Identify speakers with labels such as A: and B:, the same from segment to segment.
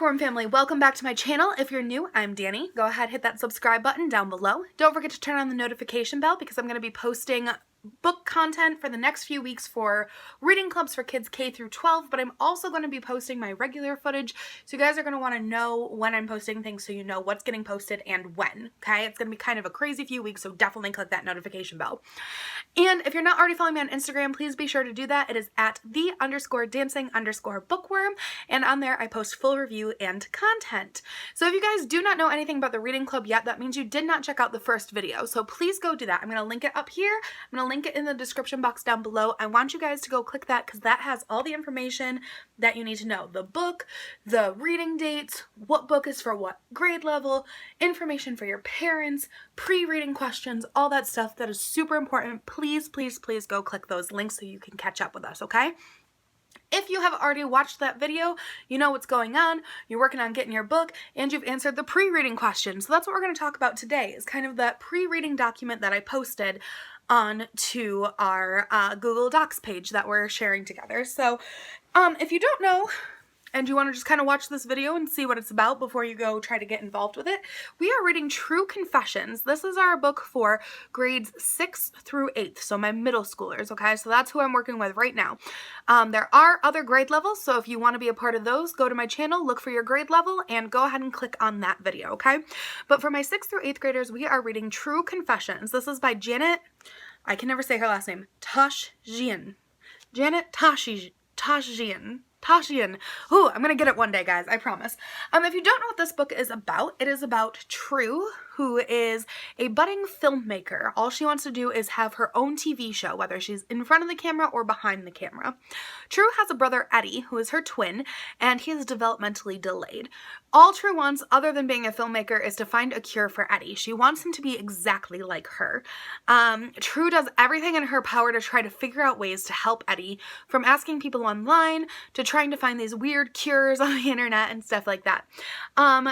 A: Bookworm family, welcome back to my channel. If you're new, I'm Danny. Go ahead, hit that subscribe button down below. Don't forget to turn on the notification bell because I'm going to be posting book content for the next few weeks for reading clubs for kids K through 12, but I'm also going to be posting my regular footage, so you guys are going to want to know when I'm posting things so you know what's getting posted and when, okay? It's going to be kind of a crazy few weeks, so definitely click that notification bell. And if you're not already following me on Instagram, please be sure to do that. It is at @the_dancing_bookworm, and on there I post full review and content. So if you guys do not know anything about the reading club yet, that means you did not check out the first video, so please go do that. I'm going to link it up here. I'm going to link it in the description box down below. I want you guys to go click that because that has all the information that you need to know. The book, the reading dates, what book is for what grade level, information for your parents, pre-reading questions, all that stuff that is super important. Please, please, please go click those links so you can catch up with us, okay? If you have already watched that video, you know what's going on, you're working on getting your book, and you've answered the pre-reading questions. So that's what we're going to talk about today, is kind of that pre-reading document that I posted on to our Google Docs page that we're sharing together. So if you don't know, and you want to just kind of watch this video and see what it's about before you go try to get involved with it, we are reading True Confessions. This is our book for grades 6th through 8th, so my middle schoolers, okay? So that's who I'm working with right now. There are other grade levels, so if you want to be a part of those, go to my channel, look for your grade level, and go ahead and click on that video, okay? But for my 6th through 8th graders, we are reading True Confessions. This is by Janet, I can never say her last name, Tashian. Janet Tashian. Ooh, I'm gonna get it one day, guys, I promise. If you don't know what this book is about, it is about True, who is a budding filmmaker. All she wants to do is have her own TV show, whether she's in front of the camera or behind the camera. True has a brother, Eddie, who is her twin, and he is developmentally delayed. All True wants, other than being a filmmaker, is to find a cure for Eddie. She wants him to be exactly like her. True does everything in her power to try to figure out ways to help Eddie, from asking people online to trying to find these weird cures on the internet and stuff like that.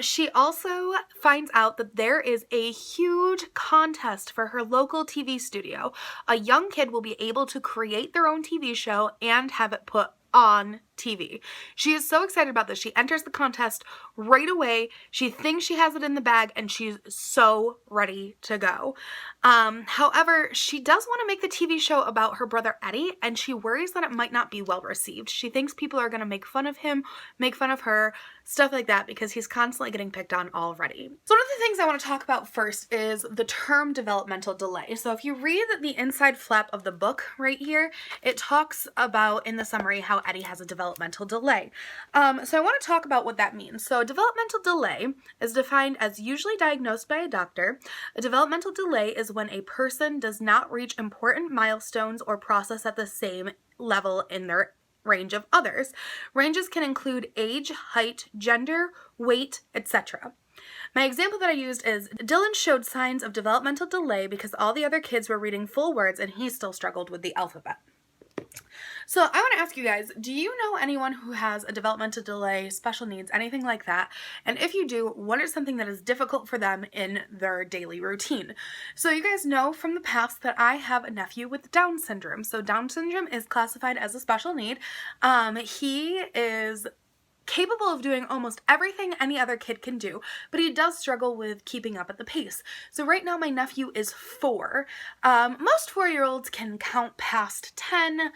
A: She also finds out that there is a huge contest for her local TV studio. A young kid will be able to create their own TV show and have it put on TV. She is so excited about this. She enters the contest right away. She thinks she has it in the bag and she's so ready to go. However, she does want to make the TV show about her brother Eddie, and she worries that it might not be well received. She thinks people are going to make fun of him, make fun of her, stuff like that, because he's constantly getting picked on already. So one of the things I want to talk about first is the term developmental delay. So if you read the inside flap of the book right here, it talks about in the summary how Eddie has a developmental delay. So I want to talk about what that means. So a developmental delay is defined as usually diagnosed by a doctor. A developmental delay is when a person does not reach important milestones or process at the same level in their range of others. Ranges can include age, height, gender, weight, etc. My example that I used is Dylan showed signs of developmental delay because all the other kids were reading full words and he still struggled with the alphabet. So I want to ask you guys, do you know anyone who has a developmental delay, special needs, anything like that? And if you do, what is something that is difficult for them in their daily routine? So you guys know from the past that I have a nephew with Down syndrome. So Down syndrome is classified as a special need. He is capable of doing almost everything any other kid can do, but he does struggle with keeping up at the pace. So right now my nephew is 4. Most 4-year-olds can count past 10.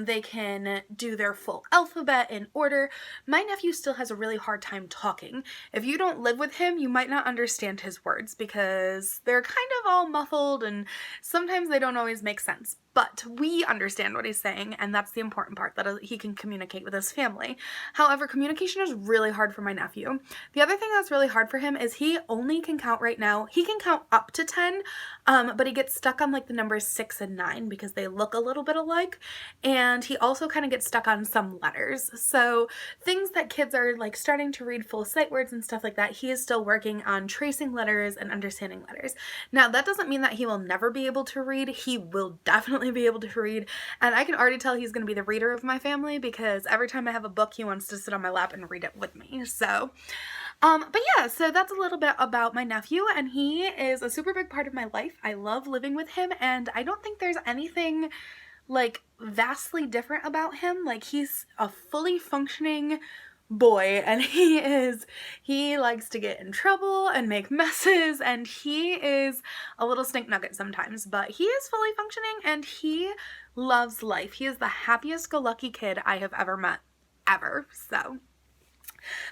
A: They can do their full alphabet in order. My nephew still has a really hard time talking. If you don't live with him, you might not understand his words because they're kind of all muffled and sometimes they don't always make sense. But we understand what he's saying, and that's the important part, that he can communicate with his family. However, communication is really hard for my nephew. The other thing that's really hard for him is he only can count right now. He can count up to 10, but he gets stuck on like the numbers 6 and 9 because they look a little bit alike. And he also kind of gets stuck on some letters. So things that kids are like starting to read full sight words and stuff like that, he is still working on tracing letters and understanding letters. Now, that doesn't mean that he will never be able to read. He will definitely be able to read, and I can already tell he's going to be the reader of my family because every time I have a book he wants to sit on my lap and read it with me. So but yeah, so that's a little bit about my nephew, and he is a super big part of my life. I love living with him, and I don't think there's anything like vastly different about him. Like, he's a fully functioning boy, and he likes to get in trouble and make messes, and he is a little stink nugget sometimes, but he is fully functioning and he loves life. He is the happiest go lucky kid I have ever met, ever. So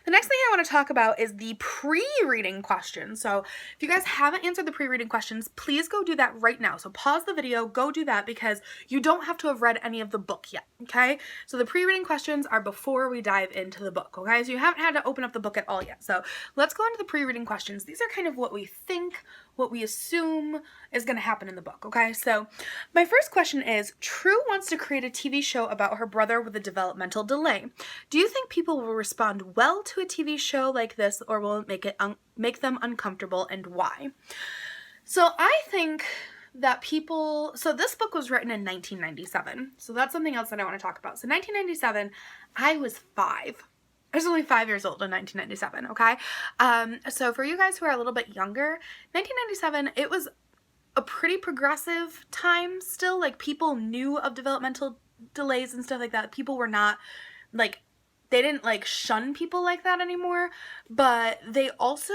A: the next thing I want to talk about is the pre-reading questions. So if you guys haven't answered the pre-reading questions, please go do that right now. So pause the video, go do that, because you don't have to have read any of the book yet, okay? So the pre-reading questions are before we dive into the book, okay? So you haven't had to open up the book at all yet. So let's go into the pre-reading questions. These are kind of what we think, what we assume is going to happen in the book, okay? So my first question is, True wants to create a TV show about her brother with a developmental delay. Do you think people will respond well to a TV show like this, or will it make them uncomfortable, and why? So I think that so this book was written in 1997. So that's something else that I want to talk about. So 1997, I was 5. I was only 5 years old in 1997, okay? So for you guys who are a little bit younger, 1997, it was a pretty progressive time still. Like, people knew of developmental delays and stuff like that. People were not, like, they didn't, like, shun people like that anymore, but they also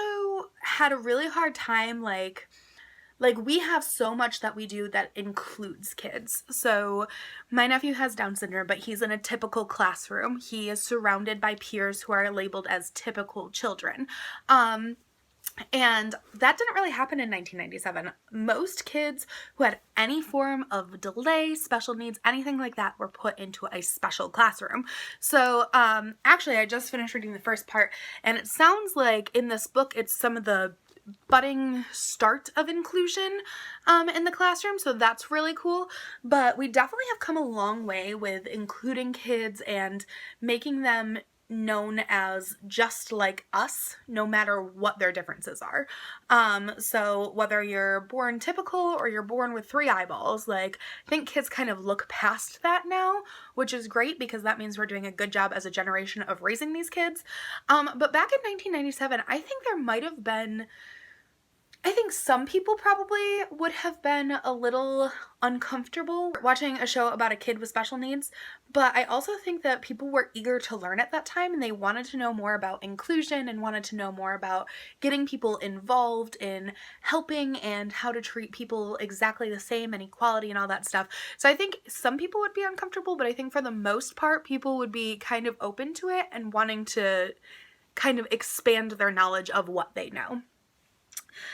A: had a really hard time, like we have so much that we do that includes kids. So my nephew has Down syndrome, but he's in a typical classroom. He is surrounded by peers who are labeled as typical children. And that didn't really happen in 1997. Most kids who had any form of delay, special needs, anything like that, were put into a special classroom. So actually, I just finished reading the first part, and it sounds like in this book, it's some of the budding start of inclusion in the classroom, so that's really cool. But we definitely have come a long way with including kids and making them known as just like us, no matter what their differences are. So whether you're born typical or you're born with 3 eyeballs, like, I think kids kind of look past that now, which is great, because that means we're doing a good job as a generation of raising these kids. But back in 1997, I think there might have been, I think some people probably would have been a little uncomfortable watching a show about a kid with special needs, but I also think that people were eager to learn at that time, and they wanted to know more about inclusion and wanted to know more about getting people involved in helping and how to treat people exactly the same and equality and all that stuff. So I think some people would be uncomfortable, but I think for the most part, people would be kind of open to it and wanting to kind of expand their knowledge of what they know.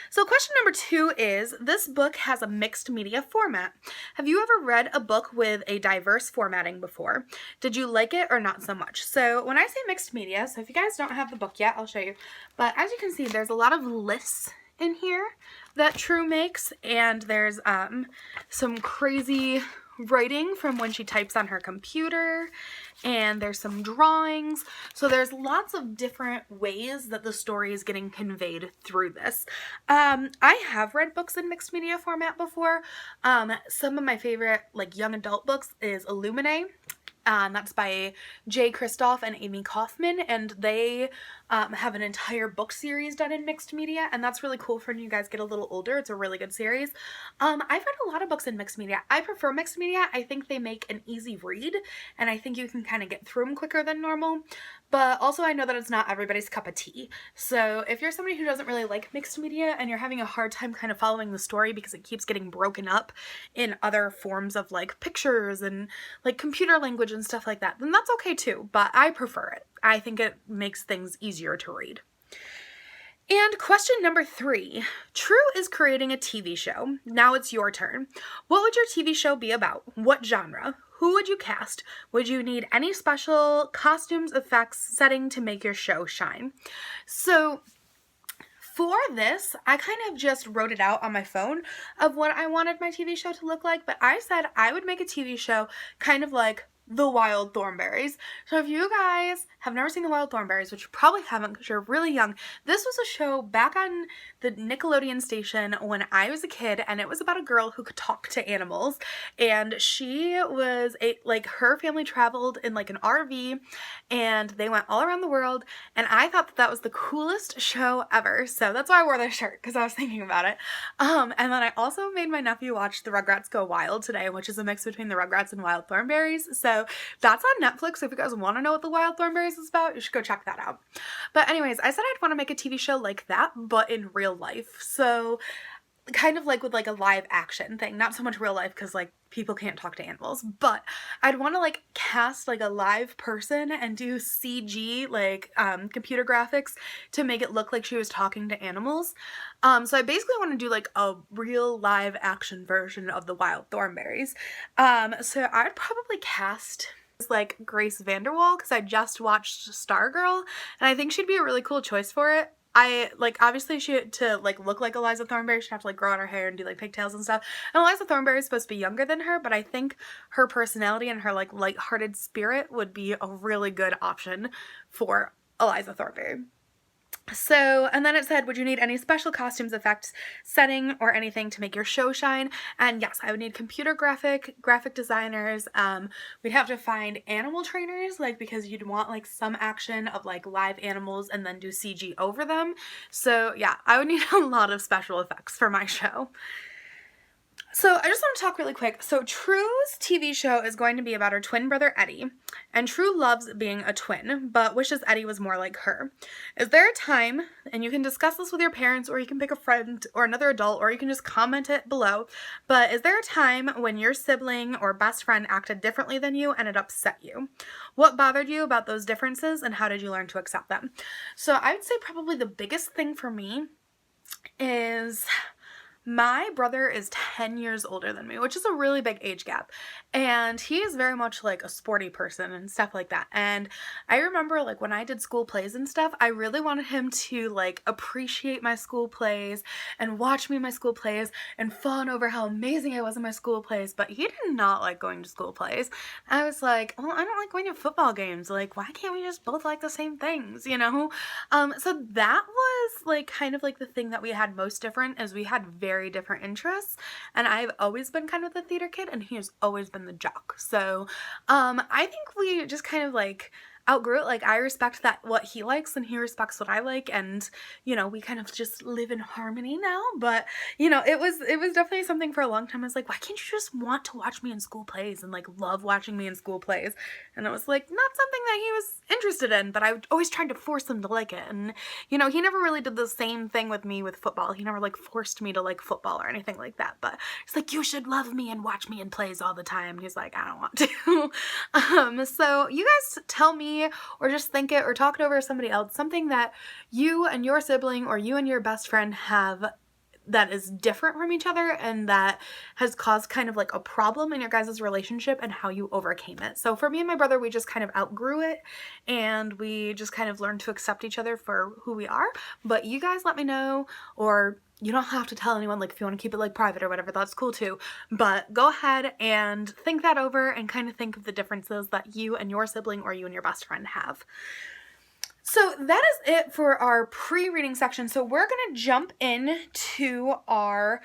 A: So question number 2 is, this book has a mixed media format. Have you ever read a book with a diverse formatting before? Did you like it or not so much? So when I say mixed media, so if you guys don't have the book yet, I'll show you. But as you can see, there's a lot of lists in here that True makes, and there's some crazy writing from when she types on her computer, and there's some drawings. So there's lots of different ways that the story is getting conveyed through this. I have read books in mixed media format before. Some of my favorite, like, young adult books is Illuminae. That's by Jay Kristoff and Amy Kaufman, and they have an entire book series done in mixed media, and that's really cool for when you guys get a little older. It's a really good series. I've read a lot of books in mixed media. I prefer mixed media. I think they make an easy read, and I think you can kind of get through them quicker than normal, but also I know that it's not everybody's cup of tea. So if you're somebody who doesn't really like mixed media and you're having a hard time kind of following the story because it keeps getting broken up in other forms of, like, pictures and, like, computer language and stuff like that, then that's okay too, but I prefer it. I think it makes things easier to read. And question number 3, True is creating a TV show. Now it's your turn. What would your TV show be about? What genre? Who would you cast? Would you need any special costumes, effects, setting to make your show shine? So for this, I kind of just wrote it out on my phone of what I wanted my TV show to look like, but I said I would make a TV show kind of like The Wild Thornberrys. So if you guys have never seen The Wild Thornberrys, which you probably haven't because you're really young, this was a show back on the Nickelodeon station when I was a kid, and it was about a girl who could talk to animals, and she was her family traveled in, like, an RV, and they went all around the world, and I thought that was the coolest show ever. So that's why I wore this shirt, because I was thinking about it. And then I also made my nephew watch The Rugrats Go Wild today, which is a mix between The Rugrats and Wild Thornberrys. So So that's on Netflix. So if you guys want to know what the Wild Thornberrys is about, you should go check that out. But anyways, I said I'd want to make a TV show like that, but in real life. So kind of like with like a live action thing, not so much real life because like people can't talk to animals, but I'd want to like cast like a live person and do CG like computer graphics to make it look like she was talking to animals. So I basically want to do like a real live action version of the Wild Thornberrys. So I'd probably cast like Grace Vanderwaal because I just watched Stargirl and I think she'd be a really cool choice for it. I, like, obviously she, to, like, look like Eliza Thornberry, she'd have to, like, grow out her hair and do, like, pigtails and stuff. And Eliza Thornberry is supposed to be younger than her, but I think her personality and her, like, lighthearted spirit would be a really good option for Eliza Thornberry. So, and then it said, would you need any special costumes, effects, setting, or anything to make your show shine? And yes, I would need computer graphic designers. We'd have to find animal trainers, like, because you'd want, like, some action of, like, live animals and then do CG over them. So, yeah, I would need a lot of special effects for my show. So I just want to talk really quick. So True's TV show is going to be about her twin brother Eddie, and True loves being a twin, but wishes Eddie was more like her. Is there a time, and you can discuss this with your parents, or you can pick a friend or another adult, or you can just comment it below, but is there a time when your sibling or best friend acted differently than you and it upset you? What bothered you about those differences, and how did you learn to accept them? So I would say probably the biggest thing for me is my brother is 10 years older than me, which is a really big age gap, and he is very much like a sporty person and stuff like that. And I remember like when I did school plays and stuff, I really wanted him to like appreciate my school plays and watch me in my school plays and fawn over how amazing I was in my school plays, but he did not like going to school plays. I was like, well, I don't like going to football games, like why can't we just both like the same things, you know? So that was like kind of like the thing that we had most different, is we had very different interests, and I've always been kind of the theater kid and he has always been the jock. So I think we just kind of like outgrew it. Like I respect that what he likes and he respects what I like, and you know, we kind of just live in harmony now. But you know, it was definitely something for a long time. I was like, why can't you just want to watch me in school plays and like love watching me in school plays? And it was like not something that he was interested in, but I always tried to force him to like it. And you know, he never really did the same thing with me with football. He never like forced me to like football or anything like that, but he's like, you should love me and watch me in plays all the time. And he's like, I don't want to. So you guys tell me, or just think it or talk it over with somebody else, something that you and your sibling or you and your best friend have that is different from each other and that has caused kind of like a problem in your guys' relationship and how you overcame it. So for me and my brother, we just kind of outgrew it and we just kind of learned to accept each other for who we are. But you guys let me know, or you don't have to tell anyone, like if you want to keep it like private or whatever, that's cool too. But go ahead and think that over and kind of think of the differences that you and your sibling or you and your best friend have. So that is it for our pre-reading section. So we're going to jump into our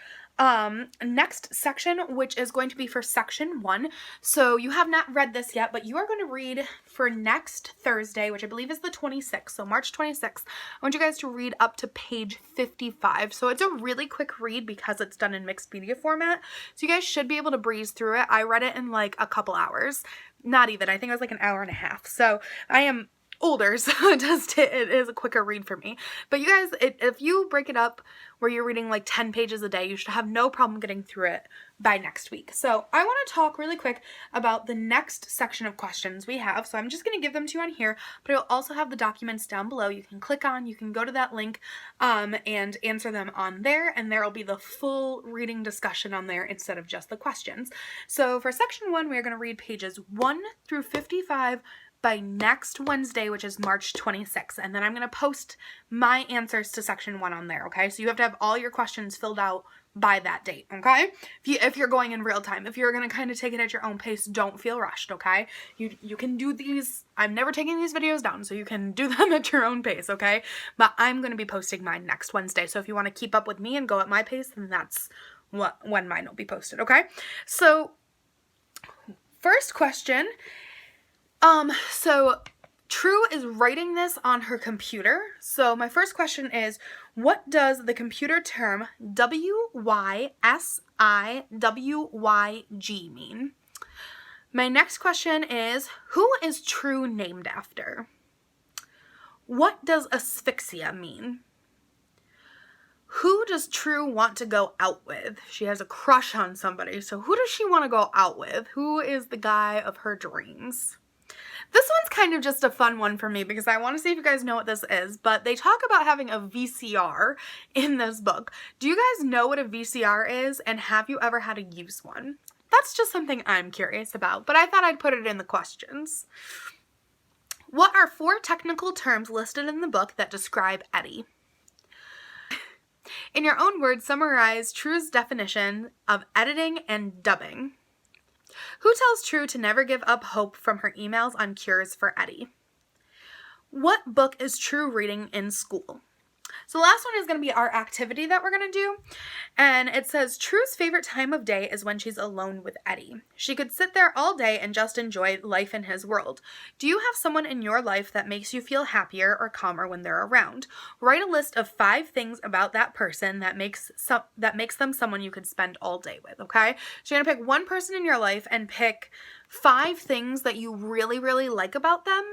A: next section, which is going to be for section 1. So you have not read this yet, but you are going to read for next Thursday, which I believe is the 26th. So March 26th, I want you guys to read up to page 55. So it's a really quick read because it's done in mixed media format. So you guys should be able to breeze through it. I read it in like a couple hours. Not even. I think it was like an hour and a half. So I am older, so it is a quicker read for me. But you guys, if you break it up where you're reading like 10 pages a day, you should have no problem getting through it by next week. So I want to talk really quick about the next section of questions we have. So I'm just going to give them to you on here, but I'll also have the documents down below. You can click on, you can go to that link and answer them on there, and there will be the full reading discussion on there instead of just the questions. So for section 1, we're going to read pages 1 through 55 by next Wednesday, which is March 26th. And then I'm going to post my answers to section 1 on there, okay? So you have to have all your questions filled out by that date, okay? If you're going in real time. If you're going to kind of take it at your own pace, don't feel rushed, okay? You can do these. I'm never taking these videos down, so you can do them at your own pace, okay? But I'm going to be posting mine next Wednesday. So if you want to keep up with me and go at my pace, then that's when mine will be posted, okay? So first question. So True is writing this on her computer. So my first question is, what does the computer term WYSIWYG mean? My next question is, who is True named after? What does asphyxia mean? Who does True want to go out with? She has a crush on somebody, so who does she want to go out with? Who is the guy of her dreams? This one's kind of just a fun one for me because I want to see if you guys know what this is, but they talk about having a VCR in this book. Do you guys know what a VCR is, and have you ever had to use one? That's just something I'm curious about, but I thought I'd put it in the questions. What are 4 technical terms listed in the book that describe Eddie? In your own words, summarize True's definition of editing and dubbing. Who tells True to never give up hope from her emails on cures for Eddie? What book is True reading in school? So the last one is going to be our activity that we're going to do. And it says, True's favorite time of day is when she's alone with Eddie. She could sit there all day and just enjoy life in his world. Do you have someone in your life that makes you feel happier or calmer when they're around? Write a list of 5 things about that person that makes them someone you could spend all day with, okay? So you're going to pick one person in your life and pick 5 things that you really, really like about them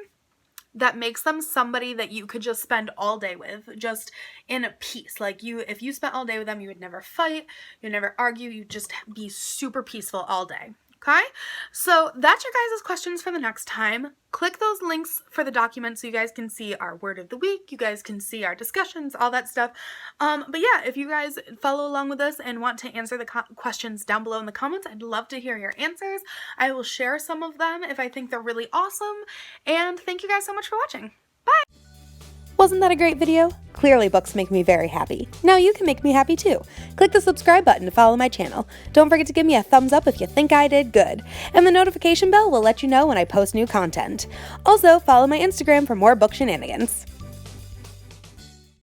A: that makes them somebody that you could just spend all day with, just in a peace. Like, if you spent all day with them, you would never fight, you'd never argue, you'd just be super peaceful all day. Okay? So that's your guys' questions for the next time. Click those links for the documents so you guys can see our word of the week, you guys can see our discussions, all that stuff. But yeah, if you guys follow along with us and want to answer the questions down below in the comments, I'd love to hear your answers. I will share some of them if I think they're really awesome. And thank you guys so much for watching. Bye!
B: Wasn't that a great video? Clearly books make me very happy. Now you can make me happy too. Click the subscribe button to follow my channel. Don't forget to give me a thumbs up if you think I did good. And the notification bell will let you know when I post new content. Also, follow my Instagram for more book shenanigans.